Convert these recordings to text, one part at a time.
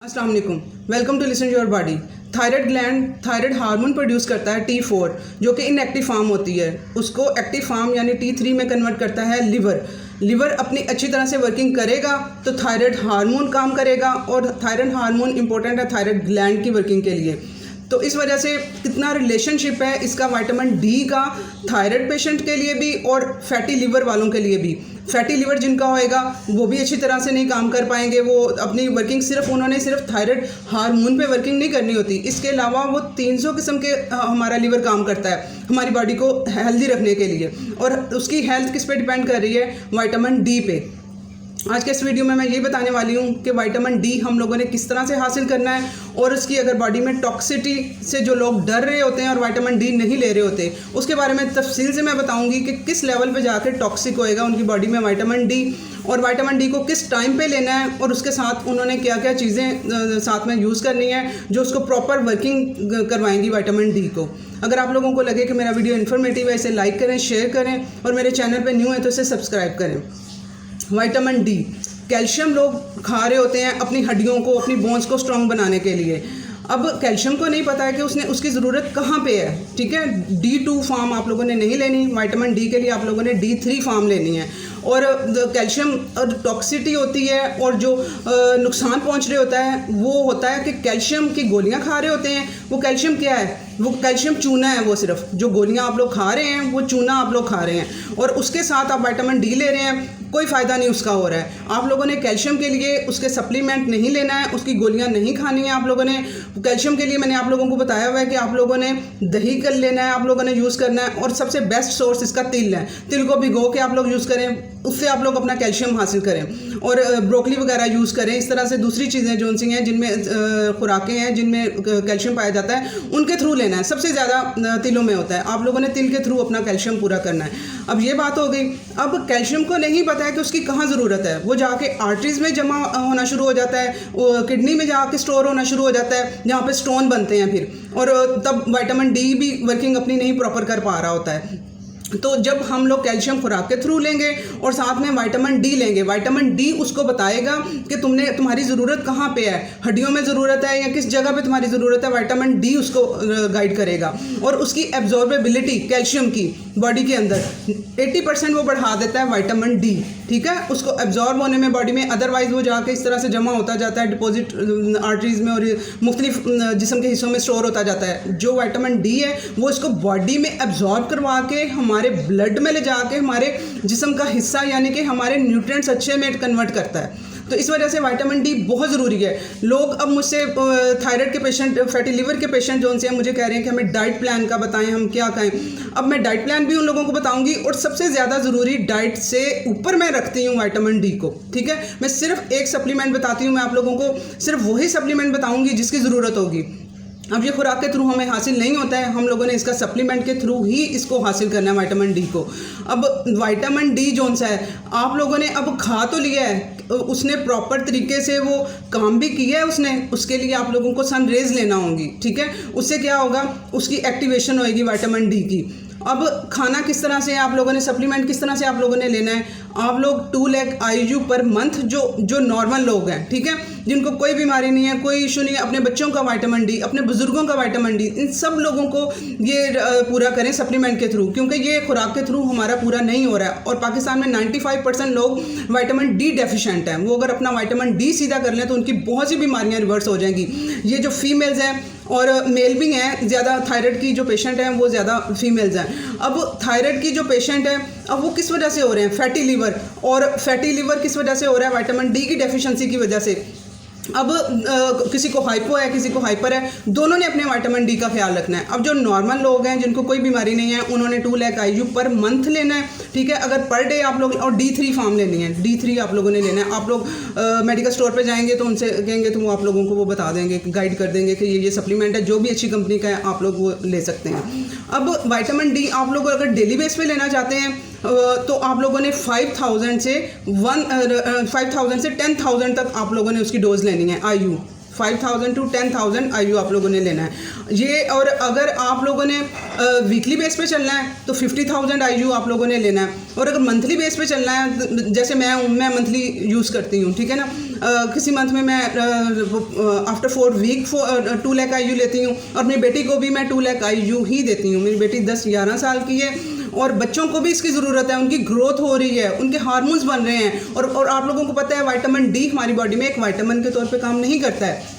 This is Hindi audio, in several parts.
अस्सलाम वालेकुम, welcome to listen your body. Thyroid gland thyroid hormone produce करता है T4 जो कि इनएक्टिव फॉर्म होती है, उसको एक्टिव फॉर्म यानी T3 में कन्वर्ट करता है लिवर अपनी अच्छी तरह से वर्किंग करेगा तो थायराइड हार्मोन काम करेगा और थायराइड हार्मोन इंपॉर्टेंट है थायराइड ग्लैंड की वर्किंग के लिए। तो इस वजह से कितना रिलेशनशिप है इसका विटामिन डी का थायराइड पेशेंट के लिए भी और फैटी लिवर वालों के लिए भी। फैटी लिवर जिनका होएगा वो भी अच्छी तरह से नहीं काम कर पाएंगे, वो अपनी वर्किंग उन्होंने सिर्फ थायराइड हार्मोन पे वर्किंग नहीं करनी होती, इसके अलावा वो 300 किस्म के हमारा लिवर काम करता है हमारी बॉडी को हेल्दी रखने के लिए। और उसकी हेल्थ किस पे डिपेंड कर रही है? विटामिन डी पे। आज के इस वीडियो में मैं ये बताने वाली हूँ कि विटामिन डी हम लोगों ने किस तरह से हासिल करना है और उसकी अगर बॉडी में टॉक्सिटी से जो लोग डर रहे होते हैं और विटामिन डी नहीं ले रहे होते उसके बारे में तफसील से मैं बताऊँगी कि किस लेवल पे जाकर टॉक्सिक होएगा उनकी बॉडी में विटामिन डी और विटामिन डी को किस टाइम पे लेना है और उसके साथ उन्होंने क्या क्या चीज़ें साथ में यूज़ करनी है जो उसको प्रॉपर वर्किंग करवाएंगी विटामिन डी को। अगर आप लोगों को लगे कि मेरा वीडियो इन्फॉर्मेटिव है इसे लाइक करें, शेयर करें और मेरे चैनल पर न्यू है तो इसे सब्सक्राइब करें। विटामिन डी, कैल्शियम लोग खा रहे होते हैं अपनी हड्डियों को, अपनी बोन्स को स्ट्रॉन्ग बनाने के लिए। अब कैल्शियम को नहीं पता है कि उसकी ज़रूरत कहाँ पे है, ठीक है। D2 फॉर्म आप लोगों ने नहीं लेनी, विटामिन डी के लिए आप लोगों ने D3 फॉर्म लेनी है। और कैल्शियम टॉक्सिटी होती है और जो नुकसान पहुंच रहे होता है वो होता है कि कैल्शियम की गोलियां खा रहे होते हैं। वो कैल्शियम क्या है? वो कैल्शियम चूना है। वो सिर्फ जो गोलियां आप लोग खा रहे हैं वो चूना आप लोग खा रहे हैं और उसके साथ आप विटामिन डी ले रहे हैं, कोई फ़ायदा नहीं उसका हो रहा है। आप लोगों ने कैल्शियम के लिए उसके सप्लीमेंट नहीं लेना है, उसकी गोलियां नहीं खानी है। आप लोगों ने कैल्शियम के लिए मैंने आप लोगों को बताया हुआ है कि आप लोगों ने दही कर लेना है, आप लोगों ने यूज़ करना है और सबसे बेस्ट सोर्स इसका तिल है। तिल को भिगो के आप लोग यूज़ करें, उससे आप लोग अपना कैल्शियम हासिल करें और ब्रोकली वगैरह यूज़ करें। इस तरह से दूसरी चीज़ें जो सी हैं जिनमें खुराकें हैं जिनमें कैल्शियम पाया जाता है उनके थ्रू लेना है। सबसे ज़्यादा तिलों में होता है, आप लोगों ने तिल के थ्रू अपना कैल्शियम पूरा करना है। अब ये बात हो गई। अब कैल्शियम को नहीं पता है कि उसकी कहाँ ज़रूरत है, वो जाके आर्टरीज़ में जमा होना शुरू हो जाता है, किडनी में जाके स्टोर होना शुरू हो जाता है जहाँ पे स्टोन बनते हैं फिर, और तब विटामिन डी भी वर्किंग अपनी नहीं प्रॉपर कर पा रहा होता है। तो जब हम लोग कैल्शियम खुराक के थ्रू लेंगे और साथ में विटामिन डी लेंगे, विटामिन डी उसको बताएगा कि तुम्हारी ज़रूरत कहाँ पे है, हड्डियों में ज़रूरत है या किस जगह पे तुम्हारी ज़रूरत है। विटामिन डी उसको गाइड करेगा और उसकी एब्जॉर्बेबिलिटी कैल्शियम की बॉडी के अंदर 80% वो बढ़ा देता है विटामिन डी, ठीक है। उसको एब्जॉर्ब होने में बॉडी में, अदरवाइज वो जाके इस तरह से जमा होता जाता है डिपॉजिट आर्टरीज में और मुख्तलिफ जिस्म के हिस्सों में स्टोर होता जाता है। जो विटामिन डी है वो इसको बॉडी में एब्जॉर्ब करवा के हमारे ब्लड में ले जाके हमारे जिस्म का हिस्सा यानी कि हमारे न्यूट्रिएंट्स अच्छे में कन्वर्ट करता है। तो इस वजह से विटामिन डी बहुत ज़रूरी है। लोग अब मुझसे थायराइड के पेशेंट, फैटी लिवर के पेशेंट जो उनसे मुझे कह रहे हैं कि हमें डाइट प्लान का बताएं, हम क्या खाएं। अब मैं डाइट प्लान भी उन लोगों को बताऊंगी और सबसे ज़्यादा ज़रूरी डाइट से ऊपर मैं रखती हूँ विटामिन डी को, ठीक है। मैं सिर्फ एक सप्लीमेंट बताती हूँ, मैं आप लोगों को सिर्फ वही सप्लीमेंट बताऊँगी जिसकी ज़रूरत होगी। अब ये खुराक के थ्रू हमें हासिल नहीं होता है, हम लोगों ने इसका सप्लीमेंट के थ्रू ही इसको हासिल करना है विटामिन डी को। अब विटामिन डी जोन सा है, आप लोगों ने अब खा तो लिया है, उसने प्रॉपर तरीके से वो काम भी किया है उसने, उसके लिए आप लोगों को सन रेज लेना होंगी, ठीक है। उससे क्या होगा, उसकी एक्टिवेशन होएगी विटामिन डी की। अब खाना किस तरह से, आप लोगों ने सप्लीमेंट किस तरह से आप लोगों ने लेना है। आप लोग 2 लाख IU पर मंथ जो नॉर्मल लोग हैं, ठीक है, जिनको कोई बीमारी नहीं है, कोई इशू नहीं है, अपने बच्चों का विटामिन डी, अपने बुजुर्गों का विटामिन डी, इन सब लोगों को ये पूरा करें सप्लीमेंट के थ्रू, क्योंकि ये खुराक के थ्रू हमारा पूरा नहीं हो रहा है। और पाकिस्तान में 95% लोग विटामिन डी डेफिशिएंट हैं। वो अगर अपना विटामिन डी सीधा कर लें तो उनकी बहुत सी बीमारियाँ रिवर्स हो जाएंगी। ये जो फीमेल्स हैं और मेल भी हैं, ज़्यादा थायराइड की जो पेशेंट हैं वो ज़्यादा फीमेल्स हैं। अब थायराइड की जो पेशेंट है अब वो किस वजह से हो रहे हैं? Fatty liver. और फैटी लिवर किस वजह से हो रहा है? विटामिन डी की डेफिशिएंसी की वजह से। अब किसी को हाइपो है, किसी को हाइपर है, दोनों ने अपने विटामिन डी का ख्याल रखना है। अब जो नॉर्मल लोग हैं जिनको कोई बीमारी नहीं है उन्होंने 2 लाख IU पर मंथ लेना है, ठीक है। अगर पर डे आप लोग, और D3 फॉर्म लेनी है, D3 आप लोगों ने लेना है। आप लोग मेडिकल स्टोर पे जाएंगे तो उनसे कहेंगे तो वो आप लोगों को वो बता देंगे, गाइड कर देंगे कि ये सप्लीमेंट है, जो भी अच्छी कंपनी का है आप लोग वो ले सकते हैं। अब विटामिन डी आप लोग अगर डेली बेस पे लेना चाहते हैं तो आप लोगों ने 5,000 से 10,000 तक आप लोगों ने उसकी डोज लेनी है IU। 5,000 to 10,000 IU आप लोगों ने लेना है ये। और अगर आप लोगों ने वीकली बेस पे चलना है तो 50,000 IU आप लोगों ने लेना है। और अगर मंथली बेस पे चलना है, जैसे मैं मंथली यूज़ करती हूँ, ठीक है ना, किसी मंथ में मैं आफ्टर 4 वीक 2 लाख IU लेती हूँ, और अपनी बेटी को भी मैं 2 लाख IU ही देती हूँ। मेरी बेटी 10-11 साल की है, और बच्चों को भी इसकी ज़रूरत है, उनकी ग्रोथ हो रही है, उनके हार्मोन्स बन रहे हैं, और आप लोगों को पता है विटामिन D हमारी बॉडी में एक विटामिन के तौर पे काम नहीं करता है,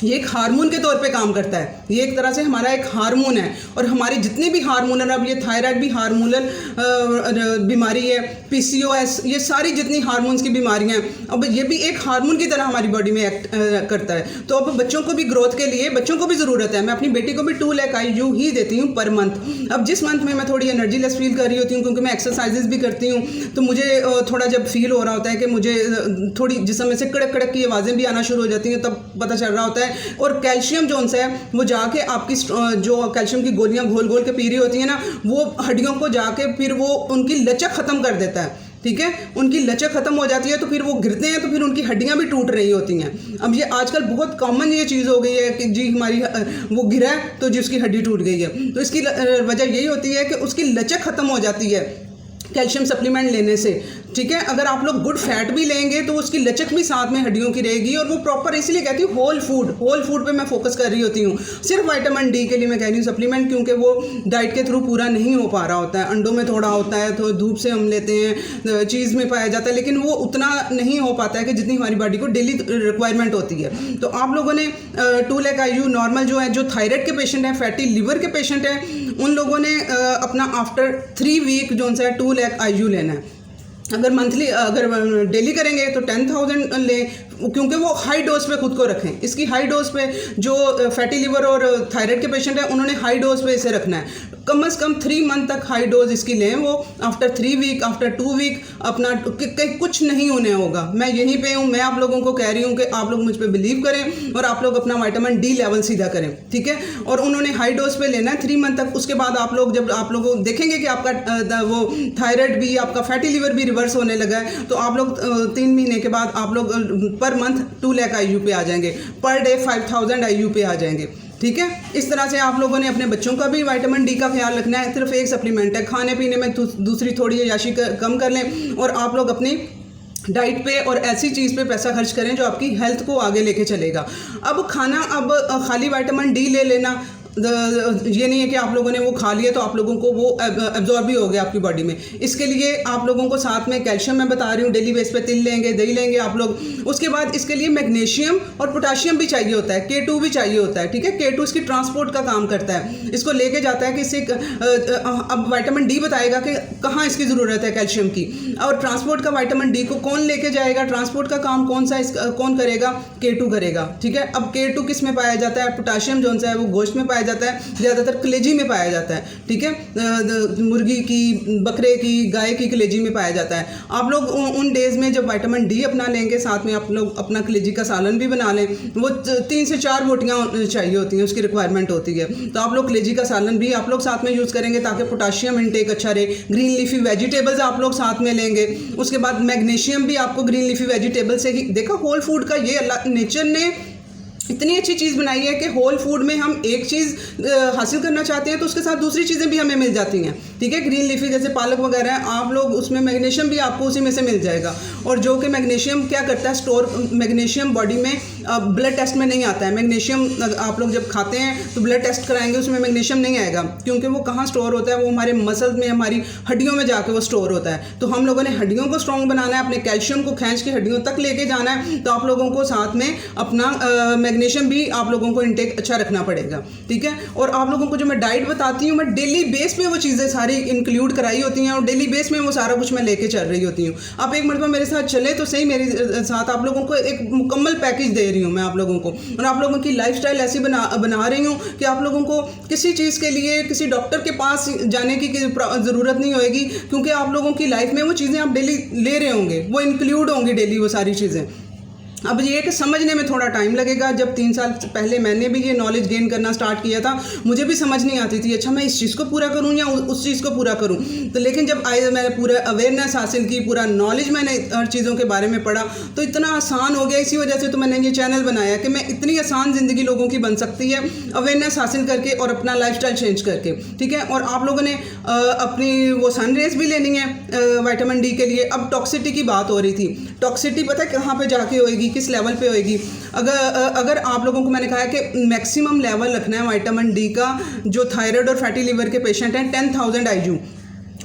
ये एक हार्मोन के तौर पे काम करता है। ये एक तरह से हमारा एक हार्मोन है, और हमारी जितनी भी हार्मोनल, अब ये थायराइड भी हार्मोनल बीमारी है, PCOS, ये सारी जितनी हार्मोन्स की बीमारियां हैं, अब ये भी एक हार्मोन की तरह हमारी बॉडी में एक्ट करता है। तो अब बच्चों को भी ग्रोथ के लिए बच्चों को भी ज़रूरत है। मैं अपनी बेटी को भी 2 लाख IU ही देती हूँ पर मंथ। अब जिस मंथ में मैं थोड़ी एनर्जी लेस फील कर रही होती हूँ, क्योंकि मैं एक्सरसाइजेज भी करती हूँ, तो मुझे थोड़ा जब फील हो रहा होता है कि मुझे थोड़ी जिस्म में से कड़क कड़क की आवाज़ें भी आना शुरू हो जाती हैं, तब पता चल रहा होता है। और कैल्शियम जो है वो जाके आपकी जो कैल्शियम की गोलियां घोल घोल के पी रही होती है ना, वो हड्डियों को जाके फिर वो उनकी लचक ख़त्म कर देता है। ठीक है, उनकी लचक ख़त्म हो जाती है, तो फिर वो गिरते हैं, तो फिर उनकी हड्डियां भी टूट रही होती हैं। अब ये आजकल बहुत कॉमन ये चीज़ हो गई है कि जी हमारी वो गिरा है तो जी उसकी हड्डी टूट गई है। तो इसकी वजह यही होती है कि उसकी लचक ख़त्म हो जाती है कैल्शियम सप्लीमेंट लेने से। ठीक है, अगर आप लोग गुड फैट भी लेंगे तो उसकी लचक भी साथ में हड्डियों की रहेगी। और वो प्रॉपर, इसलिए कहती हूँ होल फूड पे मैं फोकस कर रही होती हूँ। सिर्फ विटामिन D के लिए मैं कह रही हूँ सप्लीमेंट, क्योंकि वो डाइट के थ्रू पूरा नहीं हो पा रहा होता है। अंडों में थोड़ा होता है, तो धूप से हम लेते हैं, चीज़ में पाया जाता है, लेकिन वो उतना नहीं हो पाता है कि जितनी हमारी बॉडी को डेली रिक्वायरमेंट होती है। तो आप लोगों ने 2 लाख IU नॉर्मल जो है, जो थायराइड के पेशेंट हैं, फैटी लिवर के पेशेंट हैं, उन लोगों ने अपना आफ्टर 3 वीक जो है 2 लाख IU लेना है। अगर मंथली, अगर डेली करेंगे तो 10,000 लें, क्योंकि वो हाई डोज पे खुद को रखें। इसकी हाई डोज पे जो फैटी लिवर और थायराइड के पेशेंट हैं, उन्होंने हाई डोज पे इसे रखना है। कम से कम 3 मंथ तक हाई डोज इसकी लें। वो आफ्टर 3 वीक, आफ्टर 2 वीक अपना कहीं कुछ नहीं होने होगा। मैं यहीं पे हूँ, मैं आप लोगों को कह रही हूँ कि आप लोग मुझ पर बिलीव करें और आप लोग अपना विटामिन D लेवल सीधा करें। ठीक है, और उन्होंने हाई डोज पे लेना है 3 मंथ तक। उसके बाद आप लोग, जब आप लोग देखेंगे कि आपका वो थायराइड भी, आपका फैटी लिवर भी रिवर्स होने लगा है, तो आप लोग 3 महीने के बाद आप लोग पर मंथ 2 लाख IU पे आ जाएंगे, पर डे 5,000 IU पे आ जाएंगे। ठीक है, इस तरह से आप लोगों ने अपने बच्चों का भी विटामिन D का ख्याल रखना है। सिर्फ एक सप्लीमेंट है, खाने पीने में दूसरी थोड़ी अय्याशी कम कर लें, और आप लोग अपनी डाइट पे और ऐसी चीज़ पे पैसा खर्च करें जो आपकी हेल्थ को आगे लेके चलेगा। अब खाना, अब खाली विटामिन D ले लेना ये नहीं है कि आप लोगों ने वो खा लिया तो आप लोगों को वो एब्जॉर्ब भी हो गया आपकी बॉडी में। इसके लिए आप लोगों को साथ में कैल्शियम मैं बता रही हूँ, डेली बेस पे तिल लेंगे, दही लेंगे आप लोग। उसके बाद इसके लिए मैग्नीशियम और पोटाशियम भी चाहिए होता है, K2 भी चाहिए होता है। ठीक है, K2 इसकी ट्रांसपोर्ट का काम करता है, इसको लेके जाता है कि इससे अब विटामिन D बताएगा कि कहाँ इसकी ज़रूरत है कैल्शियम की, और ट्रांसपोर्ट का विटामिन D को कौन लेके जाएगा, ट्रांसपोर्ट का काम कौन सा कौन करेगा, K2 करेगा। ठीक है, अब K2 किस में पाया जाता है, पोटाशियम जो है वो गोश्त में पाया जाता है, ज़्यादातर कलेजी में पाया जाता है। ठीक है, मुर्गी की, बकरे की, गाय की कलेजी में पाया जाता है। आप लोग उन डेज में जब विटामिन D अपना लेंगे, साथ में आप लोग अपना कलेजी का सालन भी बना लें। वो 3 से 4 बोटियाँ चाहिए होती हैं, उसकी रिक्वायरमेंट होती है। तो आप लोग कलेजी का सालन भी आप लोग साथ में यूज़ करेंगे ताकि पोटाशियम इनटेक अच्छा रहे। ग्रीन लीफी वेजिटेबल्स आप लोग साथ में लेंगे। उसके बाद मैग्नीशियम भी आपको ग्रीन लीफी वेजिटेबल से ही, देखा होल फूड का ये अल्लाह नेचर ने इतनी अच्छी चीज़ बनाई है कि होल फूड में हम एक चीज़ हासिल करना चाहते हैं तो उसके साथ दूसरी चीज़ें भी हमें मिल जाती हैं। ठीक है, ग्रीन लीफी जैसे पालक वगैरह है, आप लोग उसमें मैग्नीशियम भी आपको उसी में से मिल जाएगा। और जो कि मैग्नीशियम क्या करता है, स्टोर, मैग्नीशियम बॉडी में ब्लड टेस्ट में नहीं आता है। मैग्नीशियम आप लोग जब खाते हैं तो ब्लड टेस्ट कराएंगे, उसमें मैग्नीशियम नहीं आएगा, क्योंकि वो कहाँ स्टोर होता है, वो हमारे मसल्स में, हमारी हड्डियों में जाके वो स्टोर होता है। तो हम लोगों ने हड्डियों को स्ट्रॉन्ग बनाना है, अपने कैल्शियम को खींच के हड्डियों तक लेके जाना है, तो आप लोगों को साथ में अपना मैग्नीशियम भी आप लोगों को इंटेक अच्छा रखना पड़ेगा। ठीक है, और आप लोगों को जो मैं डाइट बताती हूँ, मैं डेली बेस पे वो चीज़ें सारी इंक्लूड कराई होती हैं और डेली बेस में वो सारा कुछ मैं लेके चल रही होती हूँ। आप एक मरतबा मेरे साथ चले तो सही, मेरे साथ आप लोगों को एक मुकम्मल पैकेज दे रही हूँ मैं आप लोगों को, और आप लोगों की लाइफस्टाइल ऐसी बना रही हूँ कि आप लोगों को किसी चीज़ के लिए किसी डॉक्टर के पास जाने की ज़रूरत नहीं होएगी, क्योंकि आप लोगों की लाइफ में वो चीज़ें आप डेली ले रहे होंगे, वो इंक्लूड होंगी डेली वो सारी चीज़ें। अब ये है कि समझने में थोड़ा टाइम लगेगा। जब 3 साल पहले मैंने भी ये नॉलेज गेन करना स्टार्ट किया था, मुझे भी समझ नहीं आती थी, अच्छा मैं इस चीज़ को पूरा करूँ या उस चीज़ को पूरा करूँ। तो लेकिन जब मैंने पूरा अवेयरनेस हासिल की, पूरा नॉलेज मैंने हर चीज़ों के बारे में पढ़ा, तो इतना आसान हो गया। इसी वजह से तो मैंने ये चैनल बनाया कि मैं इतनी आसान ज़िंदगी लोगों की बन सकती है अवेयरनेस हासिल करके और अपना लाइफस्टाइल चेंज करके। ठीक है, और आप लोगों ने अपनी वो सन रेज भी लेनी है विटामिन D के लिए। अब टॉक्सिटी की बात हो रही थी, टॉक्सिटी पता है कहाँ पर जाके होएगी, किस लेवल पे होएगी। अगर आप लोगों को मैंने कहा है कि मैक्सिमम लेवल रखना है विटामिन डी का, जो थायराइड और फैटी लिवर के पेशेंट हैं, 10,000 IU।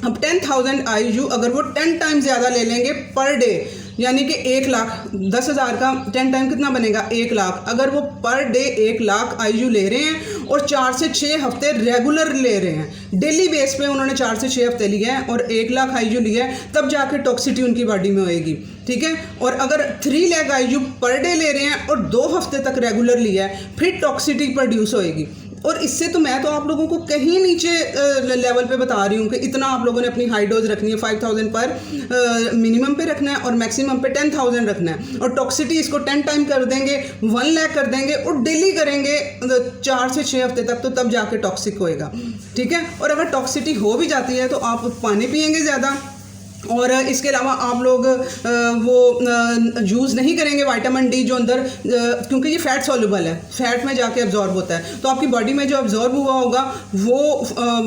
अब 10,000 IU अगर वो 10 टाइम ज़्यादा ले लेंगे पर डे, यानी कि 1 लाख, 10,000 का 10 टाइम कितना बनेगा, 1 लाख। अगर वो पर डे 1 लाख IU ले रहे हैं और 4 से 6 हफ्ते रेगुलर ले रहे हैं, डेली बेस पे उन्होंने 4 से 6 हफ्ते लिया है और 1 लाख IU लिया है, तब जाके टॉक्सिटी उनकी बॉडी में होएगी, ठीक है। और अगर 3 लाख IU पर डे ले रहे हैं और 2 हफ्ते तक रेगुलर लिया है, फिर टॉक्सिटी प्रोड्यूस होएगी। और इससे तो मैं तो आप लोगों को कहीं नीचे लेवल पे बता रही हूँ कि इतना आप लोगों ने अपनी हाई डोज रखनी है, 5,000 पर मिनिमम पे रखना है और मैक्सिमम पे 10,000 रखना है। और टॉक्सिटी इसको 10 टाइम कर देंगे, 1 लाख कर देंगे और डेली करेंगे 4 से 6 हफ्ते तक, तो तब जाके टॉक्सिक होएगा, ठीक है। और अगर टॉक्सिटी हो भी जाती है तो आप पानी पिएंगे ज़्यादा, और इसके अलावा आप लोग वो यूज़ नहीं करेंगे विटामिन डी जो अंदर, क्योंकि ये फैट सॉल्युबल है, फैट में जाके अब्जॉर्ब होता है, तो आपकी बॉडी में जो अब्जॉर्ब हुआ होगा वो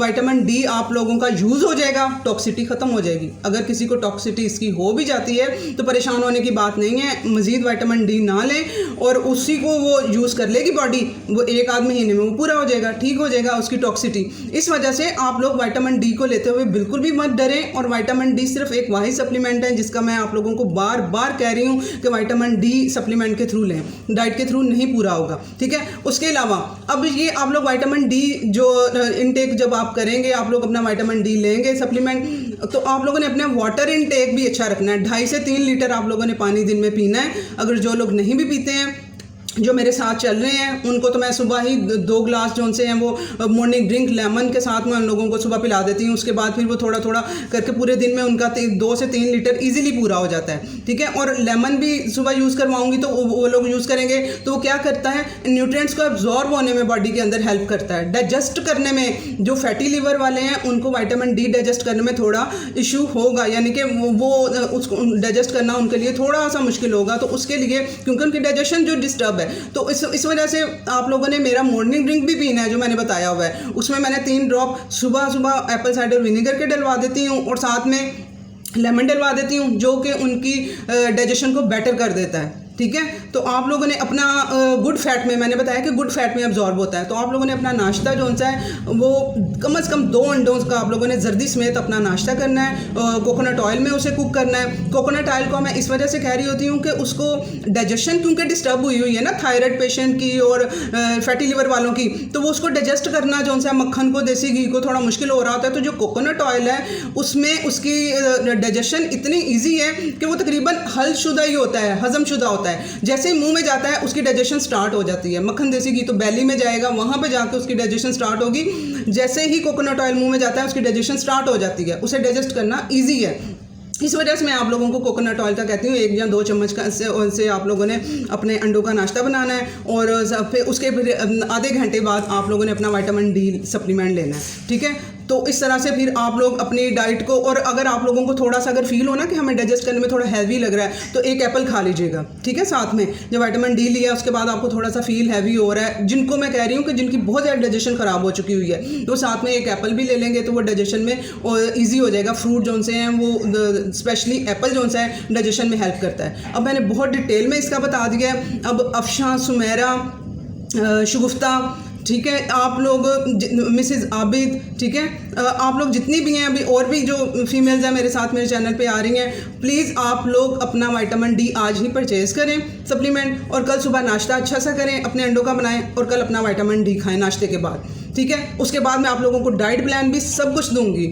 विटामिन डी आप लोगों का यूज़ हो जाएगा, टॉक्सिटी ख़त्म हो जाएगी। अगर किसी को टॉक्सिटी इसकी हो भी जाती है तो परेशान होने की बात नहीं है, मज़ीद विटामिन डी ना लें और उसी को वो यूज़ कर लेगी बॉडी, वो 1 आध महीने में वो पूरा हो जाएगा, ठीक हो जाएगा उसकी टॉक्सिटी। इस वजह से आप लोग विटामिन डी को लेते हुए बिल्कुल भी मत डरें। और विटामिन डी सिर्फ एक वाहिद सप्लीमेंट है जिसका मैं आप लोगों को बार बार कह रही हूँ कि विटामिन डी सप्लीमेंट के थ्रू लें, डाइट के थ्रू नहीं पूरा होगा, ठीक है। उसके अलावा अब ये आप लोग विटामिन डी जो इनटेक जब आप करेंगे, आप लोग अपना विटामिन डी लेंगे सप्लीमेंट, तो आप लोगों ने अपना वाटर इनटेक भी अच्छा रखना है। 2.5 से 3 लीटर आप लोगों ने पानी दिन में पीना है। अगर जो लोग नहीं भी पीते हैं, जो मेरे साथ चल रहे हैं, उनको तो मैं सुबह ही 2 ग्लास जो से हैं वो मॉर्निंग ड्रिंक लेमन के साथ में उन लोगों को सुबह पिला देती हूँ। उसके बाद फिर वो थोड़ा थोड़ा करके पूरे दिन में उनका 2 से 3 लीटर इजीली पूरा हो जाता है, ठीक है। और लेमन भी सुबह यूज़ करवाऊंगी तो वो लोग यूज़ करेंगे तो वो क्या करता है, न्यूट्रिएंट्स को एब्जॉर्ब होने में बॉडी के अंदर हेल्प करता है। डाइजेस्ट करने में जो फैटी लिवर वाले हैं उनको विटामिन डी डाइजेस्ट करने में थोड़ा इशू होगा, यानी कि वो उसको डाइजेस्ट करना उनके लिए थोड़ा सा मुश्किल होगा। तो उसके लिए, क्योंकि उनकी डाइजेशन जो डिस्टर्ब है, तो इस वजह से आप लोगों ने मेरा मॉर्निंग ड्रिंक भी पीना है जो मैंने बताया हुआ है। उसमें मैंने 3 ड्रॉप सुबह सुबह एप्पल साइडर विनेगर के डलवा देती हूँ और साथ में लेमन डलवा देती हूँ, जो कि उनकी डाइजेशन को बेटर कर देता है, ठीक है। तो आप लोगों ने अपना गुड फैट में, मैंने बताया कि गुड फैट में अब्जॉर्ब होता है, तो आप लोगों ने अपना नाश्ता जो सा है वो कम से कम 2 अंडों का आप लोगों ने जर्दी समेत अपना नाश्ता करना है। कोकोनट ऑयल में उसे कुक करना है। कोकोनट ऑयल को मैं इस वजह से कह रही होती हूँ कि उसको डाइजेशन क्योंकि डिस्टर्ब हुई है ना थायराइड पेशेंट की और फैटी लिवर वालों की, तो वो उसको डाइजेस्ट करना जो सा मक्खन को, देसी घी को थोड़ा मुश्किल हो रहा होता है। तो जो कोकोनट ऑयल है उसमें उसकी डाइजेशन इतनी ईजी है कि वो तकरीबन हलशुदा ही होता है, हजमशुदा होता है। जैसे ही मुंह में जाता है उसकी डाइजेशन स्टार्ट हो जाती है। मक्खन देसी घी तो बैली में जाएगा, वहां पे जाके उसकी डाइजेशन स्टार्ट होगी। जैसे ही कोकोनट ऑयल मुंह में जाता है उसकी डाइजेशन स्टार्ट हो जाती है, उसे डाइजेस्ट करना इजी है। इस वजह से मैं आप लोगों को कोकोनट ऑयल का कहती हूँ 1 या 2 चम्मच का से आप लोगों ने अपने अंडों का नाश्ता बनाना है और फिर उसके आधे घंटे बाद आप लोगों ने अपना विटामिन डी सप्लीमेंट लेना है, ठीक है। तो इस तरह से फिर आप लोग अपनी डाइट को, और अगर आप लोगों को थोड़ा सा अगर फील हो ना कि हमें डाइजेस्ट करने में थोड़ा हैवी लग रहा है तो 1 एप्पल खा लीजिएगा, ठीक है। साथ में जब विटामिन डी लिया उसके बाद आपको थोड़ा सा फील हैवी हो रहा है, जिनको मैं कह रही हूँ कि जिनकी बहुत ज़्यादा डाइजेशन ख़राब हो चुकी हुई है, तो साथ में 1 एप्पल भी ले लेंगे तो वो डाइजेशन में ईजी हो जाएगा। फ्रूट जो से हैं वो स्पेशली एप्पल जो सा है डाइजेशन में हेल्प करता है। अब मैंने बहुत डिटेल में इसका बता दिया है। अब अफशा, सुमेरा, शगुफ्ता, ठीक है, आप लोग मिसेस आबिद, ठीक है, आप लोग जितनी भी हैं, अभी और भी जो फीमेल्स हैं मेरे साथ मेरे चैनल पे आ रही हैं, प्लीज़ आप लोग अपना विटामिन डी आज ही परचेज़ करें सप्लीमेंट, और कल सुबह नाश्ता अच्छा सा करें, अपने अंडों का बनाएं और कल अपना विटामिन डी खाएं नाश्ते के बाद, ठीक है। उसके बाद मैं आप लोगों को डाइट प्लान भी सब कुछ दूंगी।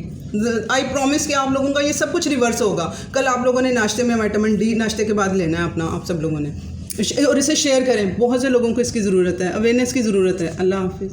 आई प्रॉमिस कि आप लोगों का ये सब कुछ रिवर्स होगा। कल आप लोगों ने नाश्ते में विटामिन डी नाश्ते के बाद लेना है अपना, आप सब लोगों ने, और इसे शेयर करें। बहुत से लोगों को इसकी ज़रूरत है, अवेयरनेस की ज़रूरत है। अल्लाह हाफिज़।